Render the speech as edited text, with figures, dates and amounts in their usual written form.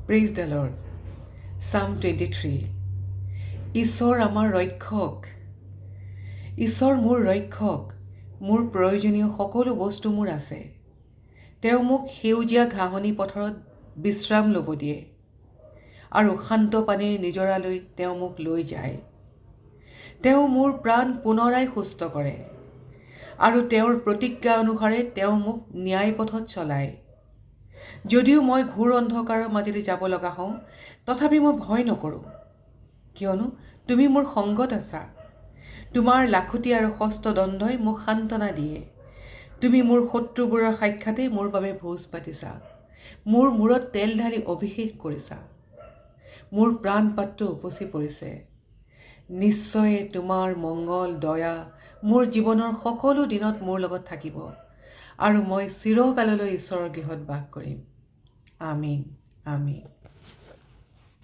Praise the lord. Psalm 23। ঈশ্বৰ আমাৰ ৰক্ষক, ঈশ্বৰ মোৰ ৰক্ষক, মোৰ প্ৰয়োজনীয় সকলো বস্তু মোৰ আছে। তেওঁ মোক সেউজীয়া ঘাঁহনি পথাৰত বিশ্ৰাম ল'ব দিয়ে আৰু শান্ত পানীৰ নিজৰালৈ তেওঁ মোক লৈ যায়। তেওঁ মোৰ প্ৰাণ পুনৰাই সুস্থ কৰে আৰু তেওঁৰ প্ৰতিজ্ঞা অনুসাৰে তেওঁ মোক ন্যায় পথত চলায়। যদিও মই ঘোৰ অন্ধকাৰৰ মাজেদি যাব লগা হওঁ, তথাপি মই ভয় নকৰোঁ, কিয়নো তুমি মোৰ সংগত আছা। তোমাৰ লাখুটি আৰু হস্তদণ্ডই মোক সান্তনা দিয়ে। তুমি মোৰ শত্ৰুবোৰৰ সাক্ষাতে মোৰ বাবে ভোজ পাতিছা, মোৰ মূৰত তেল ঢালি অভিষেক কৰিছা। মোৰ প্ৰাণ পাত্ৰ উপচি পৰিছে। নিশ্চয় তোমাৰ মংগল দয়া মোৰ জীৱনৰ সকলো দিনত মোৰ লগত থাকিব আৰু মই চিৰকাললৈ ঈশ্বৰৰ গৃহত বাস কৰিম। আমিন, আমিন।